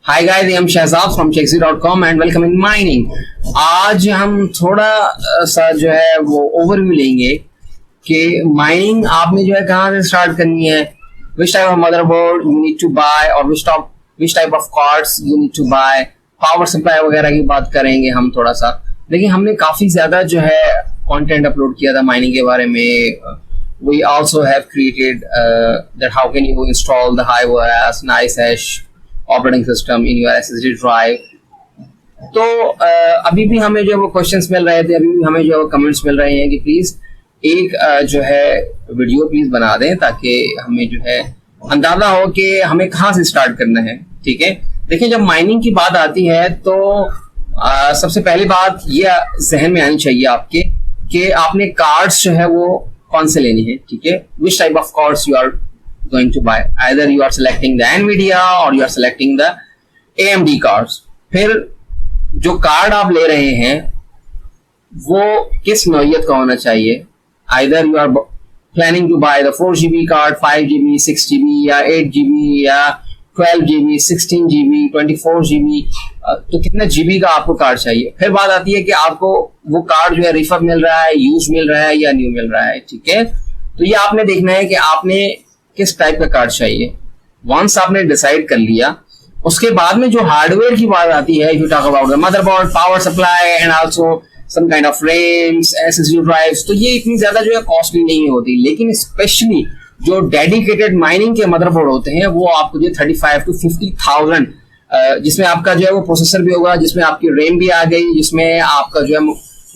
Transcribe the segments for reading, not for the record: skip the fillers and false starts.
Hi guys, I am Shahzad from checksy.com and welcome in mining. आज हम थोड़ा सा जो है वो ओवरव्यू लेंगे कि माइनिंग आपने जो है कहाँ से स्टार्ट करनी है, which type of motherboard you need to buy और which type of cards you need to buy, power supply वगैरह की बात करेंगे हम थोड़ा सा। लेकिन हमने काफी ज्यादा जो है कंटेंट अपलोड किया था माइनिंग के बारे में। We also have created that how can you install the HiveOS NiceHash operating system in your SSD drive। तो अभी भी हमें जो है वो क्वेश्चंस मिल रहे थे, अभी भी हमें जो है कमेंट्स मिल रहे हैं कि प्लीज एक जो है वीडियो प्लीज बना दें ताकि हमें जो है अंदाजा हो कि हमें कहाँ से स्टार्ट करना है। ठीक है, देखिए जब माइनिंग की बात आती है तो सबसे पहली बात ये जहन में आनी चाहिए आपके कि आपने कार्ड्स जो है वो कौन से लेनी है। ठीक है, which type of cards you are going to buy, either you are selecting the Nvidia or you are selecting the AMD cards. फिर जो कार्ड आप ले रहे हैं वो किस नौइयत का होना चाहिए, either you are planning to buy the 4GB card, 5GB, 6GB या 8GB या 12GB, 16GB, 24GB, तो कितना GB का आपको कार्ड चाहिए। फिर बात आती है कि आपको वो कार्ड जो है रिफर्ब मिल रहा है, यूज मिल रहा है या न्यू मिल रहा है। ठीक है, तो ये आपने देखना है कि आपने किस टाइप का कार्ड चाहिए। वंस आपने डिसाइड कर लिया, उसके बाद में जो हार्डवेयर की बात आती है, you talk about the motherboard, power supply and also some kind of rams, SSD drives, तो ये इतनी ज्यादा जो है कॉस्टली नहीं होती। लेकिन स्पेशली जो डेडिकेटेड माइनिंग के मदरबोर्ड होते हैं वो आपको जो 35 to 50,000, जिसमें आपका जो है वो प्रोसेसर भी होगा, जिसमें आपकी रैम भी आ गई, जिसमें आपका जो है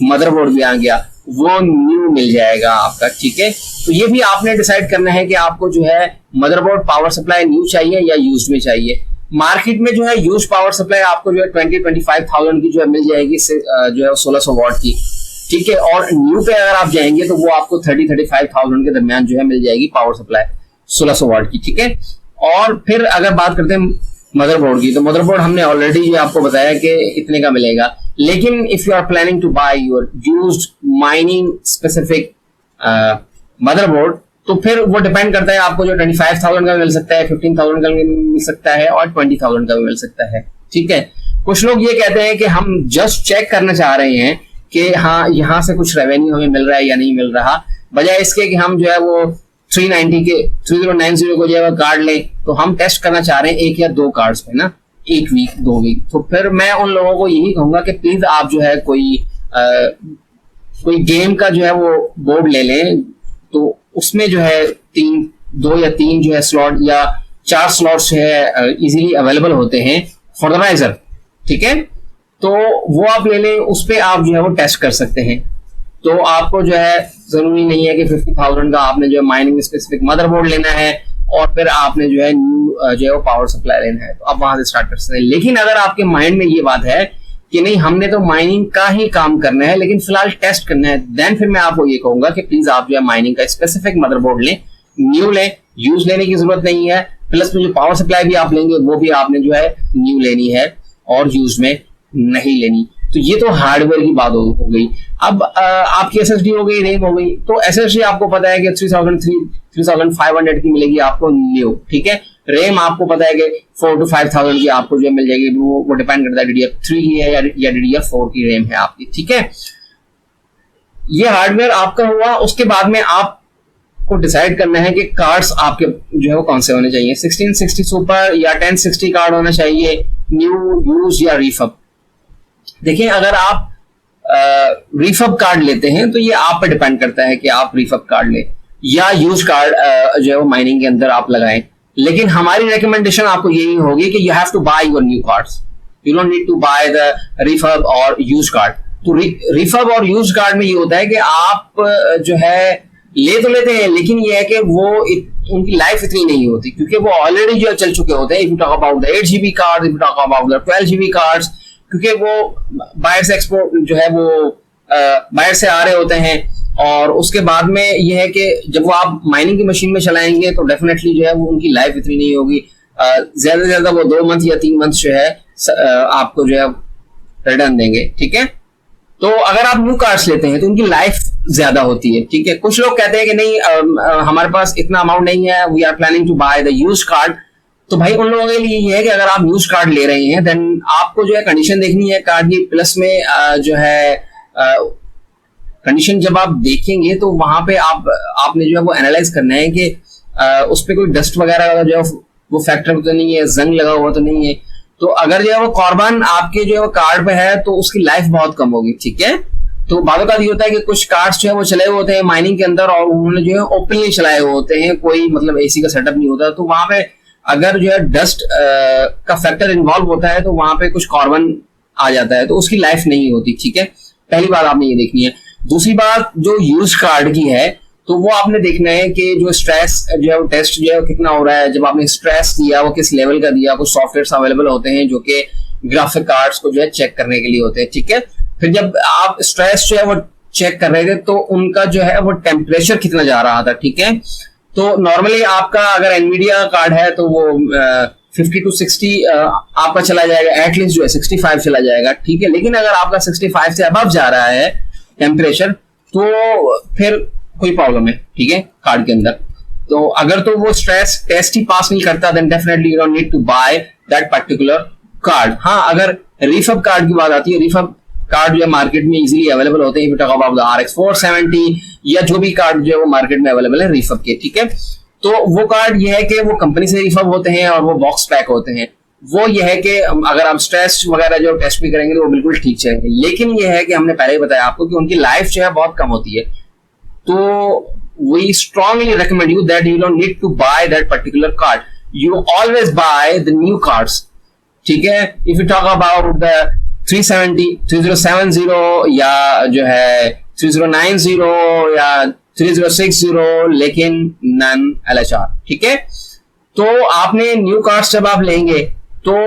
मदरबोर्ड भी आ गया, वो न्यू मिल जाएगा आपका। ठीक है, तो ये भी आपने डिसाइड करना है कि आपको जो है मदरबोर्ड पावर सप्लाई न्यू चाहिए या यूज में चाहिए। मार्केट में जो है यूज पावर सप्लाई आपको जो है 20-25,000 की जो है मिल जाएगी, जो है 1600 वॉट की। ठीक है, और न्यू पे अगर आप जाएंगे तो वो आपको 30-35,000 के दरमियान जो है मिल जाएगी पावर सप्लाई 1600 वॉट की। ठीक है, और फिर अगर बात करते हैं मदरबोर्ड की, तो मदरबोर्ड हमने ऑलरेडी जो आपको बताया कि इतने का मिलेगा। लेकिन if you are planning to buy your used mining specific motherboard, तो फिर वो डिपेंड करता है, आपको जो 25,000 का मिल सकता है, 15,000 का मिल सकता है और 20,000 का भी मिल सकता है। ठीक है, कुछ लोग ये कहते हैं कि हम जस्ट चेक करना चाह रहे हैं कि हाँ यहाँ से कुछ रेवेन्यू हमें मिल रहा है या नहीं मिल रहा, बजाय इसके कि हम जो है वो 3090 को जो है वो कार्ड लें। तो हम टेस्ट करना चाह रहे हैं एक या दो कार्ड्स पे ना, 1 वीक 2 वीक। तो फिर मैं उन लोगों को यही कहूंगा कि प्लीज आप जो है कोई गेम का जो है वो बोर्ड ले लें, तो उसमें जो है 2 या 3 जो है स्लॉट या 4 स्लॉट्स है इजीली अवेलेबल होते हैं फॉर द राइजर। ठीक है, तो वो आप ले लें, उस पे आप जो है वो टेस्ट कर सकते हैं। तो आपको जो है जरूरी नहीं है कि 50,000 का आपने जो है माइनिंग स्पेसिफिक मदरबोर्ड लेना है और फिर आपने जो है न्यू जो है वो पावर सप्लाई लेना है, तो आप वहां से स्टार्ट कर सकते हैं। लेकिन अगर आपके माइंड में ये बात है कि नहीं हमने तो माइनिंग का ही काम करना है लेकिन फिलहाल टेस्ट करना है, देन फिर मैं आपको ये कहूंगा कि प्लीज आप जो है माइनिंग का स्पेसिफिक मदरबोर्ड लें, न्यू लें, यूज लेने की जरूरत नहीं है। प्लस में जो पावर सप्लाई भी आप लेंगे वो भी आपने जो है न्यू लेनी है और यूज में नहीं लेनी। तो ये तो हार्डवेयर की बात हो गई। अब आपकी SSD हो गई, रैम हो गई, तो SSD आपको पता है कि 3,500 की मिलेगी आपको न्यू। ठीक है, रैम आपको पता है कि 4 to 5,000 की आपको जो मिल जाएगी, वो डिपेंड करता है DDR3 की है या DDR4 की रैम है आपकी। ठीक है, ये हार्डवेयर आपका हुआ। उसके बाद में आपको डिसाइड करना है कि कार्ड्स आपके जो है वो कौन से होने चाहिए, 1660 सुपर या 1060 कार्ड होना चाहिए, न्यू, यूज या रिफर्ब। देखिए अगर आप रिफर्ब कार्ड लेते हैं तो ये आप पे डिपेंड करता है कि आप रिफर्ब कार्ड लें या यूज कार्ड जो है वो माइनिंग के अंदर आप लगाएं। लेकिन हमारी रिकमेंडेशन आपको यही होगी कि you have to buy your new cards, you don't need to buy the refurb और यूज कार्ड। तो रिफर्ब और यूज कार्ड में ये होता है कि आप जो है ले तो लेते हैं, लेकिन ये है कि वो उनकी लाइफ इतनी नहीं होती क्योंकि वो ऑलरेडी जो चल चुके होते हैं। If you talk about the 8GB card, if you talk about the 12GB cards, क्योंकि वो बाहर से एक्सपोर्ट जो है वो बाहर से आ रहे होते हैं। और उसके बाद में ये है कि जब वो आप माइनिंग की मशीन में चलाएंगे तो डेफिनेटली जो है वो उनकी लाइफ इतनी नहीं होगी, ज्यादा से ज्यादा वो 2 मंथ या 3 मंथ जो है आपको जो है रिटर्न देंगे। ठीक है, तो अगर आप न्यू कार्ड्स लेते हैं तो उनकी लाइफ ज्यादा होती है। ठीक है, कुछ लोग कहते हैं कि नहीं हमारे पास इतना अमाउंट नहीं है, we are planning to buy the used card, तो भाई उन लोगों के लिए ये है कि अगर आप यूज कार्ड ले रहे हैं देन आपको जो है कंडीशन देखनी है कार्ड की, प्लस में जो है कंडीशन जब आप देखेंगे तो वहां पे आपने जो है वो एनालाइज करना है कि उस पर कोई डस्ट वगैरह का जो है वो फैक्टर तो नहीं है, जंग लगा हुआ तो नहीं है। तो अगर जो है वो कार्बन आपके जो है वो कार्ड पे है तो उसकी लाइफ बहुत कम होगी, ठीक है। तो बातों का ये होता है कि कुछ कार्ड्स जो है वो चले हुए होते हैं माइनिंग के अंदर और उन्होंने जो है ओपनली चलाए हुए होते हैं, कोई मतलब एसी का सेटअप नहीं होता, तो वहां पे अगर जो है डस्ट का फैक्टर इन्वॉल्व होता है तो वहां पे कुछ कार्बन आ जाता है तो उसकी लाइफ नहीं होती, ठीक है। पहली बात आपने ये देखनी है। दूसरी बात जो यूज कार्ड की है तो वो आपने देखना है कि जो स्ट्रेस जो है वो टेस्ट जो है वो कितना हो रहा है, जब आपने स्ट्रेस दिया वो किस लेवल का दिया। कुछ सॉफ्टवेयर अवेलेबल होते हैं जो कि ग्राफिक कार्ड्स को जो है चेक करने के लिए होते हैं, ठीक है। फिर जब आप स्ट्रेस जो है वो चेक कर रहे थे तो उनका जो है वो टेम्परेचर कितना जा रहा था, ठीक है। तो नॉर्मली आपका अगर एनवीडिया कार्ड है तो वो 50 to 60 आपका चला जाएगा, एटलीस्ट जो है 65 चला जाएगा, ठीक है। लेकिन अगर आपका 65 से अबव जा रहा है टेम्परेचर तो फिर कोई प्रॉब्लम है, ठीक है, कार्ड के अंदर। तो अगर तो वो स्ट्रेस टेस्ट ही पास नहीं करता then definitely you don't need to buy that particular card. हाँ, अगर रिफब कार्ड की बात आती है, रिफब कार्ड जो है मार्केट में इजीली अवेलेबल होते हैं, अबाउट RX 470 या जो भी कार्ड जो है वो मार्केट में अवेलेबल है रिफब के, ठीक है। तो वो कार्ड ये है कि वो कंपनी से रिफब होते हैं और वो बॉक्स पैक होते हैं। वो ये है कि अगर आप स्ट्रेस वगैरह जो टेस्ट भी करेंगे तो वो बिल्कुल ठीक चलेंगे, लेकिन ये है कि हमने पहले ही बताया आपको कि उनकी लाइफ जो है बहुत कम होती है। तो we strongly recommend you that you don't need to buy that particular card. You always buy the new cards, ठीक है। If you talk about the 370, 3070 या जो है 3090 या 3060, लेकिन नन LHR, ठीक है। तो आपने न्यू कार्ड्स जब आप लेंगे तो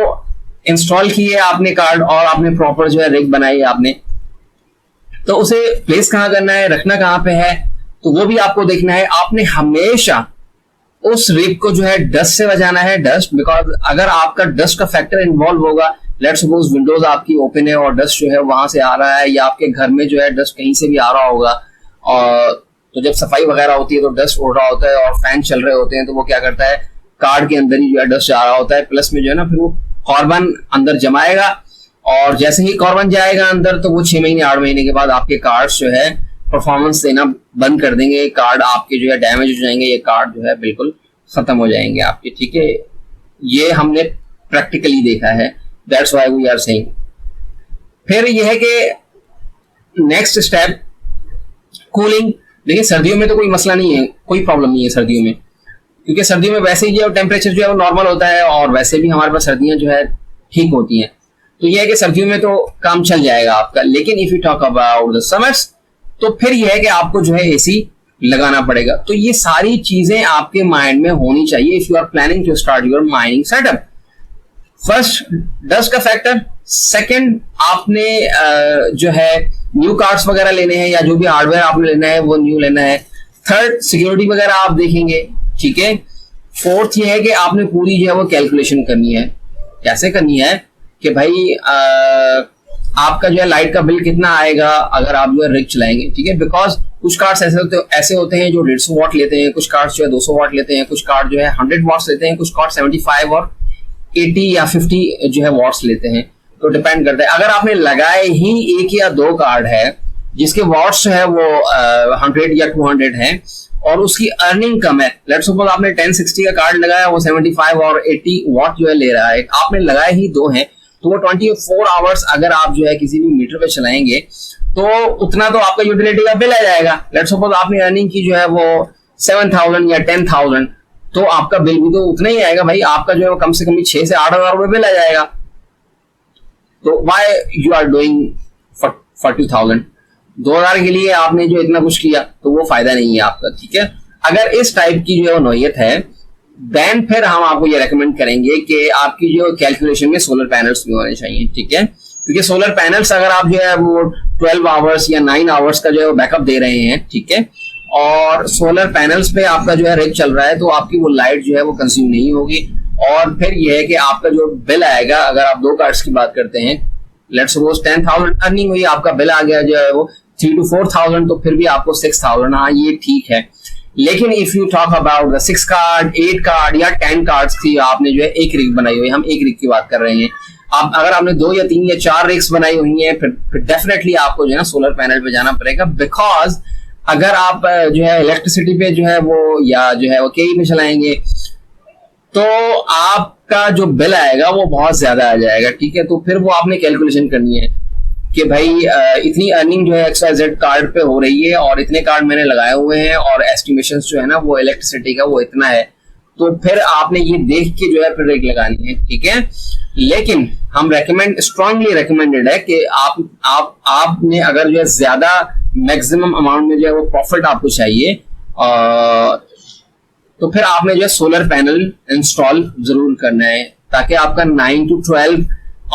इंस्टॉल किए आपने कार्ड और आपने प्रॉपर जो है रिग बनाई आपने, तो उसे प्लेस कहाँ करना है, रखना कहाँ पे है, तो वो भी आपको देखना है। आपने हमेशा उस रिग को जो है डस्ट से बचाना है, डस्ट, बिकॉज अगर आपका डस्ट का फैक्टर इन्वॉल्व होगा, लेट्स सपोज विंडोज आपकी ओपन है और डस्ट जो है वहां से आ रहा है, या आपके घर में जो है डस्ट कहीं से भी आ रहा होगा, और तो जब सफाई वगैरह होती है तो डस्ट उड़ रहा होता है और फैन चल रहे होते हैं, तो वो क्या करता है कार्ड के अंदर ही जो है डस्ट जा रहा होता है, प्लस में जो है ना फिर वो कार्बन अंदर जमाएगा, और जैसे ही कार्बन जाएगा अंदर तो वो 6 महीने 8 महीने के बाद आपके कार्ड्स जो है परफॉर्मेंस देना बंद कर देंगे, कार्ड आपके जो है डैमेज हो जाएंगे, ये कार्ड जो है बिल्कुल खत्म हो जाएंगे आपके, ठीक है। ये हमने प्रैक्टिकली देखा है, that's why we are saying. फिर ये है कि नेक्स्ट स्टेप कूलिंग। देखिए सर्दियों में तो कोई मसला नहीं है, कोई प्रॉब्लम नहीं है सर्दियों में, क्योंकि सर्दियों में वैसे ही जो टेम्परेचर जो है वो नॉर्मल होता है और वैसे भी हमारे पास सर्दियां जो है ठीक होती हैं, तो ये है कि सर्दियों में तो काम चल जाएगा आपका। लेकिन if you talk about the summers तो फिर यह है कि आपको जो है एसी लगाना पड़ेगा। तो ये सारी चीजें आपके माइंड में होनी चाहिए if you are planning to start your mining setup. First dust का फैक्टर, सेकंड आपने जो है न्यू कार्ड्स वगैरह लेने हैं या जो भी हार्डवेयर आपने लेना है वो न्यू लेना है। थर्ड सिक्योरिटी वगैरह आप देखेंगे, ठीक है। फोर्थ ये है कि आपने पूरी जो है वो कैलकुलेशन करनी है। कैसे करनी है कि भाई आपका जो है लाइट का बिल कितना आएगा अगर आप जो है रिग चलाएंगे, ठीक है। बिकॉज कुछ कार्ड्स ऐसे होते हैं जो 150 वाट लेते हैं, कुछ कार्ड्स जो है 200 वाट लेते हैं, कुछ कार्ड जो है 100 वाट्स लेते हैं, कुछ कार्ड 75 और 80 या 50 जो है वाट्स लेते हैं। तो डिपेंड करता है, अगर आपने लगाए ही 1 या 2 कार्ड है जिसके वाट्स जो है वो 100 या 200 है और उसकी अर्निंग कम है, लेट्स सपोज आपने 1060 का कार्ड लगाया, वो 75 और 80 वाट जो है ले रहा है, आपने लगाए ही 2 हैं, तो वो 24 आवर्स अगर आप जो है किसी भी मीटर पे चलाएंगे तो उतना तो आपका यूटिलिटी का बिल आ जाएगा। लेट्स सपोज आपने अर्निंग की जो है वो 7000 या 10000, तो आपका बिल भी तो उतना ही आएगा भाई, आपका जो है वो कम से कम 6 से 8 हजार रुपए बिल आ जाएगा। तो why you are doing for 2000 के लिए आपने जो इतना कुछ किया तो वो फायदा नहीं है आपका, ठीक है। अगर इस टाइप की जो है नौयत है देन फिर हम आपको ये रेकमेंड करेंगे कि आपकी जो कैलकुलेशन में सोलर पैनल्स भी होने चाहिए, ठीक है। क्योंकि सोलर पैनल्स अगर आप जो है वो 12 आवर्स या 9 आवर्स का जो है बैकअप दे रहे हैं, ठीक है, और सोलर पैनल्स पे आपका जो है रिग चल रहा है, तो आपकी वो लाइट जो है वो कंज्यूम नहीं होगी। और फिर ये है कि आपका जो बिल आएगा, अगर आप 2 कार्ड्स की बात करते हैं, लेट्स सपोज 10,000 अर्निंग हुई, आपका बिल आ गया जो है वो 3 to 4,000, तो फिर भी आपको 6,000, हाँ ये ठीक है। लेकिन if you talk about the 6 card 8 card या 10 कार्ड्स की आपने जो है एक रिग बनाई हुई है, हम एक रिग की बात कर रहे हैं। आप अगर आपने 2 या 3 या 4 रिग्स बनाई हुई हैं फिर डेफिनेटली आपको जो है ना सोलर पैनल पे जाना पड़ेगा, बिकॉज अगर आप जो है इलेक्ट्रिसिटी पे जो है वो या जो है वो केई पे चलाएंगे तो आपका जो बिल आएगा वो बहुत ज्यादा आ जाएगा, ठीक है। तो फिर वो आपने कैलकुलेशन करनी है कि भाई इतनी अर्निंग जो है XYZ कार्ड पे हो रही है और इतने कार्ड मैंने लगाए हुए हैं और एस्टिमेशन जो है ना वो इलेक्ट्रिसिटी का वो इतना है, तो फिर आपने ये देख के जो है फिर रेट लगानी है, ठीक है। लेकिन हम स्ट्रांगली रिकमेंडेड है कि आपने अगर जो है ज्यादा मैक्सिमम अमाउंट में जो है वो प्रॉफिट आपको चाहिए तो फिर आपने जो है सोलर पैनल इंस्टॉल जरूर करना है, ताकि आपका 9 to 12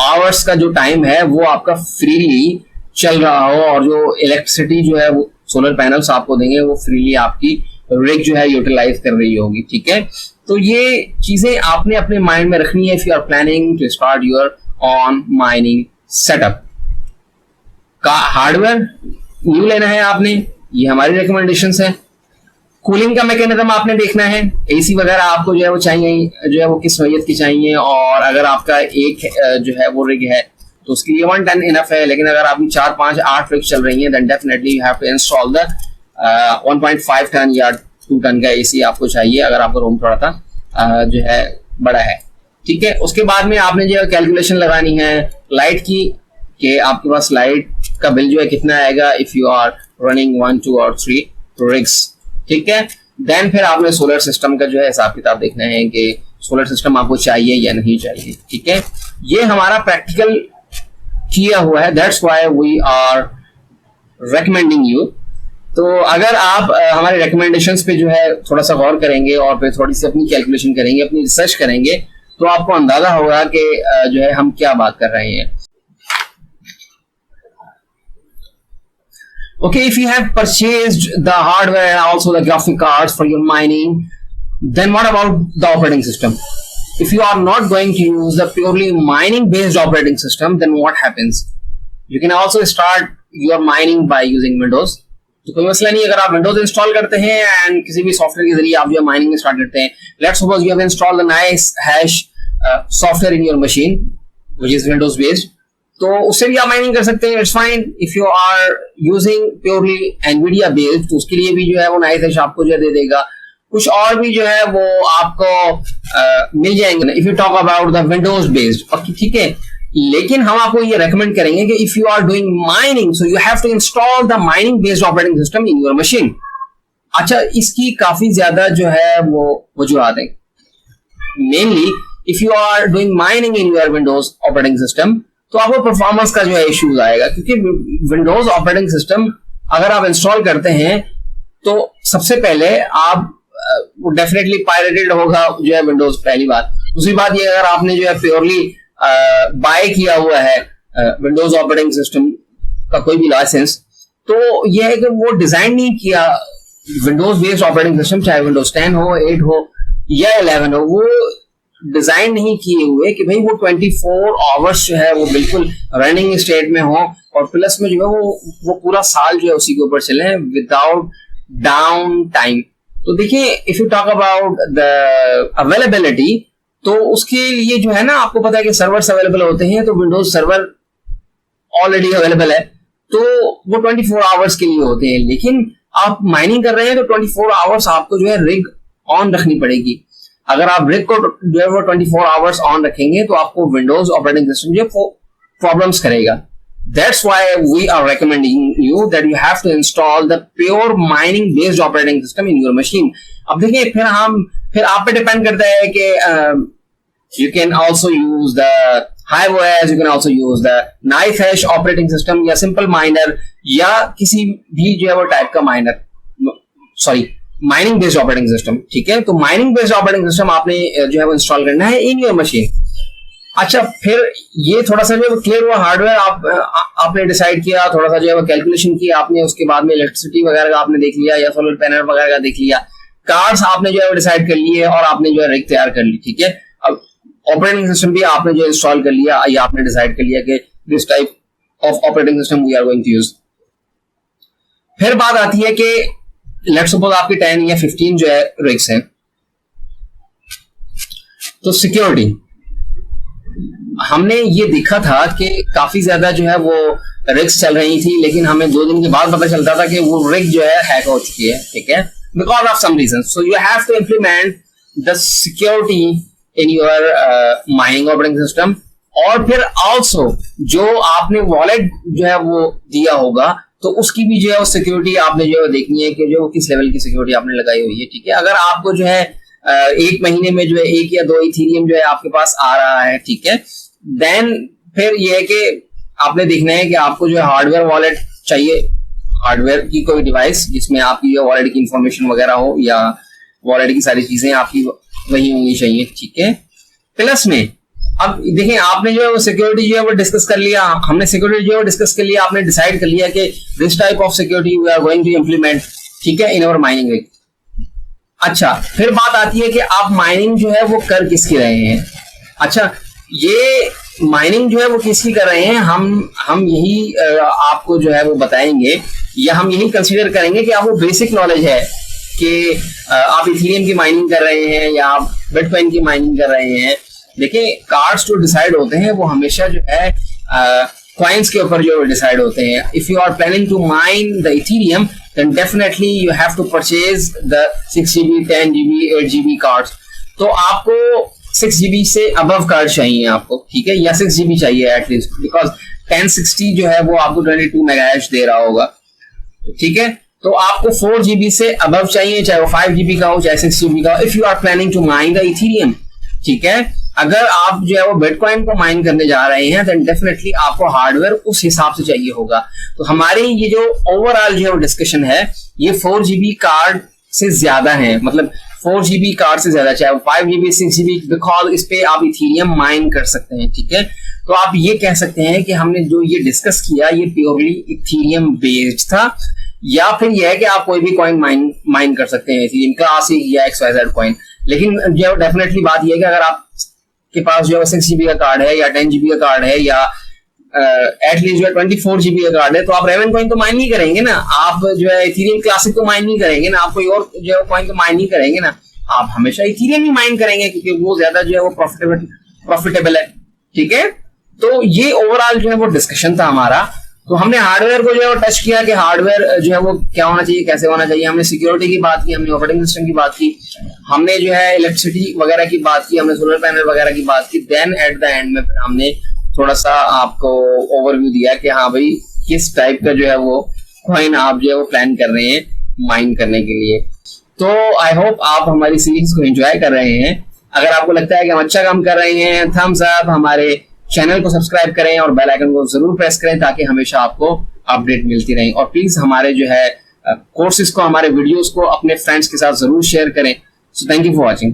आवर्स का जो टाइम है वो आपका फ्रीली चल रहा हो और जो इलेक्ट्रिसिटी जो है वो सोलर पैनल्स आपको देंगे वो फ्रीली आपकी रिग जो है यूटिलाइज कर रही होगी, ठीक है। तो ये चीजें आपने अपने माइंड में रखनी है if you are planning to start your on mining setup. का हार्डवेयर न्यू लेना है आपने, ये हमारी रिकमेंडेशंस है। कूलिंग का मैकेनिज्म आपने देखना है, एसी वगैरह आपको जो है वो चाहिए, जो है वो किस नौयत की चाहिए, और अगर आपका एक जो है वो रिग है तो उसके लिए 1 टन इनफ है। लेकिन अगर आपकी 4, 5, 8 रिग चल रही हैं then definitely you have to install the 1.5 ton या 2 टन का एसी आपको चाहिए, अगर आपका रूम थोड़ा सा जो है बड़ा है, ठीक है। उसके बाद में आपने जो है कैलकुलेशन लगानी है लाइट की, कि आपके पास लाइट का बिल जो है कितना आएगा इफ यू आर रनिंग 1, 2 और 3 रिग्स, ठीक है। देन फिर आपने सोलर सिस्टम का जो है हिसाब किताब देखना है कि सोलर सिस्टम आपको चाहिए या नहीं चाहिए, ठीक है। ये हमारा प्रैक्टिकल किया हुआ है, that's why we are recommending you. तो अगर आप हमारे रिकमेंडेशंस पे जो है थोड़ा सा गौर करेंगे और फिर थोड़ी सी अपनी कैलकुलेशन करेंगे, अपनी रिसर्च करेंगे, तो आपको अंदाजा होगा कि जो है हम क्या बात कर रहे हैं। Okay, if you have purchased the hardware and also the graphic cards for your mining, then what about the operating system? If you are not going to use the purely mining based operating system, then what happens? You can also start your mining by using Windows. तो कोई मसला नहीं, अगर आप Windows install करते हैं and किसी भी सॉफ्टवेयर के जरिए आप जो माइनिंग स्टार्ट करते हैं, let's suppose you have installed the nice hash software in your machine which is Windows based, तो उससे भी आप माइनिंग कर सकते हैं, it's fine. If you are using purely Nvidia based तो उसके लिए भी जो है वो नाइस हैश आपको जो दे देगा, कुछ और भी जो है वो आपको मिल जाएंगे if you talk about the Windows based, ठीक है। लेकिन हम आपको ये रेकमेंड करेंगे कि if you are doing mining so you have to install the mining based operating system in your machine. अच्छा, इसकी काफी ज्यादा जो है वो वजूहत है। Mainly if you are doing mining in your Windows operating system तो आपको परफॉर्मेंस का जो है इश्यूज आएगा, क्योंकि विंडोज ऑपरेटिंग सिस्टम अगर आप इंस्टॉल करते हैं तो सबसे पहले आप डेफिनेटली पायरेटेड होगा जो है विंडोज, पहली बात। दूसरी बात ये, अगर आपने जो है प्योरली बाय किया हुआ है विंडोज ऑपरेटिंग सिस्टम का कोई भी लाइसेंस, तो यह है कि वो डिजाइन नहीं किया विंडोज बेस्ड ऑपरेटिंग सिस्टम, चाहे विंडोज 10 हो, 8 हो या 11 हो, वो डिजाइन नहीं किए हुए कि भाई वो 24 आवर्स जो है वो बिल्कुल रनिंग स्टेट में हो और प्लस में जो है वो पूरा साल जो है उसी के ऊपर चले विदाउट डाउन टाइम। तो देखिए, if you talk about the availability, तो उसके लिए जो है ना आपको पता है कि सर्वर्स अवेलेबल होते हैं, तो विंडोज सर्वर ऑलरेडी अवेलेबल है तो वो 24 आवर्स के लिए होते हैं। लेकिन आप माइनिंग कर रहे हैं तो 24 आवर्स आपको जो है रिग ऑन रखनी पड़ेगी। अगर आप रिग को जो है वो 24 आवर्स ऑन रखेंगे तो आपको विंडोज ऑपरेटिंग सिस्टम जो प्रॉब्लम्स करेगा। That's why we are recommending you that you have to install the pure mining based operating system in your machine. अब देखिए, फिर आप पे डिपेंड करता है कि you can also use the HiveOS, you can also use the NiceHash operating system या simple miner या किसी भी जो है वो टाइप का माइनिंग बेस्ड ऑपरेटिंग सिस्टम, ठीक है। तो माइनिंग बेस्ड ऑपरेटिंग सिस्टम आपने जो है वो इंस्टॉल करना है इन योर मशीन। अच्छा, फिर ये थोड़ा सा जो है क्लियर हुआ, हार्डवेयर आपने डिसाइड किया, थोड़ा सा जो है वो कैलकुलेशन किया आपने, उसके बाद में इलेक्ट्रिसिटी वगैरह का आपने देख लिया या सोलर पैनल वगैरह का देख लिया, कार्ड्स आपने जो है वो डिसाइड कर लिए और आपने जो है रिग तैयार कर ली, ठीक है। अब ऑपरेटिंग सिस्टम भी आपने जो इंस्टॉल कर लिया या आपने डिसाइड कर लिया कि this type of operating system we are going to use. फिर बात आती है कि लेट्स सपोज आपकी 10 या 15 जो है रिग्स है। तो सिक्योरिटी हमने ये देखा था कि काफी ज्यादा जो है वो रिग्स चल रही थी, लेकिन हमें 2 दिन के बाद पता चलता था कि वो रिग जो है हैक हो चुकी है, ठीक है, because of some reason. So you have to implement the security in your mining operating system. और फिर ऑल्सो जो आपने वॉलेट जो है वो दिया होगा तो उसकी भी जो है वो सिक्योरिटी आपने जो है देखनी है कि जो किस लेवल की सिक्योरिटी आपने लगाई हुई है, ठीक है। अगर आपको जो है 1 महीने में जो है 1 या 2 इथेरियम जो है आपके पास आ रहा है, ठीक है, देन फिर ये है कि आपने देखना है कि आपको जो है हार्डवेयर वॉलेट चाहिए, हार्डवेयर की कोई डिवाइस जिसमें आपकी जो वॉलेट की इंफॉर्मेशन वगैरह हो या वॉलेट की सारी चीजें आपकी वही होनी चाहिए, ठीक है। प्लस में अब देखिए आपने जो है वो सिक्योरिटी जो है वो डिस्कस कर लिया, हमने सिक्योरिटी जो है डिस्कस कर लिया, आपने डिसाइड कर लिया कि this type of security we are going to implement, ठीक है, इन अवर माइनिंग रिग। अच्छा, फिर बात आती है कि आप माइनिंग जो है वो कर किसकी रहे हैं। अच्छा, ये माइनिंग जो है वो किसकी कर रहे हैं, हम यही आपको जो है वो बताएंगे, या हम यही कंसीडर करेंगे कि आपको बेसिक नॉलेज है कि आप इथेरियम की माइनिंग कर रहे हैं या आप बिटकॉइन की माइनिंग कर रहे हैं। देखिए कार्ड्स जो डिसाइड होते हैं वो हमेशा जो है कॉइन्स के ऊपर जो डिसाइड होते हैं। If you are planning to mine the Ethereum then definitely you have to purchase the 6GB, 10GB, 8GB cards। तो आपको 6GB से above कार्ड चाहिए आपको, ठीक है, या 6GB चाहिए एटलीस्ट, बिकॉज 1060 जो है वो आपको 22 मेगाहर्ट्ज दे रहा होगा, ठीक है। तो आपको 4GB से above चाहिए, चाहे वो 5GB का हो चाहे 6GB का हो, if you are planning to mine the Ethereum, ठीक है। अगर आप जो है वो बिटकॉइन को माइन करने जा रहे हैं देन डेफिनेटली आपको हार्डवेयर उस हिसाब से चाहिए होगा। तो हमारी ये जो ओवरऑल जो है वो डिस्कशन है ये 4GB कार्ड से ज्यादा है, मतलब 4GB कार्ड से ज्यादा, चाहे वो 5GB 6GB, बिकॉज इस पे आप इथेरियम माइन कर सकते हैं, ठीक है। तो आप ये कह सकते हैं कि हमने जो ये डिस्कस किया ये प्योरली इथेरियम बेस्ड था, या फिर यह है कि आप कोई भी कॉइन माइन कर सकते हैं, इथेरियम क्लासिक या XYZ कॉइन। लेकिन जो डेफिनेटली बात यह है कि अगर आप के पास जो है 6GB का कार्ड है या 10GB का कार्ड है या एटलीस्ट जो है 24GB का कार्ड है, तो आप रेवन कॉइन तो माइन नहीं करेंगे ना, आप जो है इथेरियम क्लासिक तो माइन नहीं करेंगे ना, आप कोई और जो है कॉइन तो माइन नहीं करेंगे ना, आप हमेशा इथेरियम ही माइन करेंगे क्योंकि वो ज्यादा जो है वो प्रॉफिटेबल है, ठीक है। तो ये ओवरऑल जो है वो डिस्कशन था हमारा। तो हमने हार्डवेयर को जो है वो टच किया कि हार्डवेयर जो है वो क्या होना चाहिए, कैसे होना चाहिए, हमने सिक्योरिटी की बात की, हमने ऑपरेटिंग सिस्टम की बात की, हमने जो है इलेक्ट्रिसिटी वगैरह की बात की, हमने सोलर पैनल वगैरह की बात की। देन एट द एंड में हमने थोड़ा सा आपको ओवरव्यू दिया कि हाँ भाई किस टाइप का जो है वो कॉइन आप जो है वो प्लान कर रहे हैं माइन करने के लिए। तो आई होप आप हमारी सीरीज को एंजॉय कर रहे हैं। अगर आपको लगता है कि हम अच्छा काम कर रहे हैं, थम्स अप, हमारे चैनल को सब्सक्राइब करें और बेल आइकन को जरूर प्रेस करें ताकि हमेशा आपको अपडेट मिलती रहे। और प्लीज हमारे जो है कोर्सेज को, हमारे वीडियोस को अपने फ्रेंड्स के साथ जरूर शेयर करें। So thank you for watching.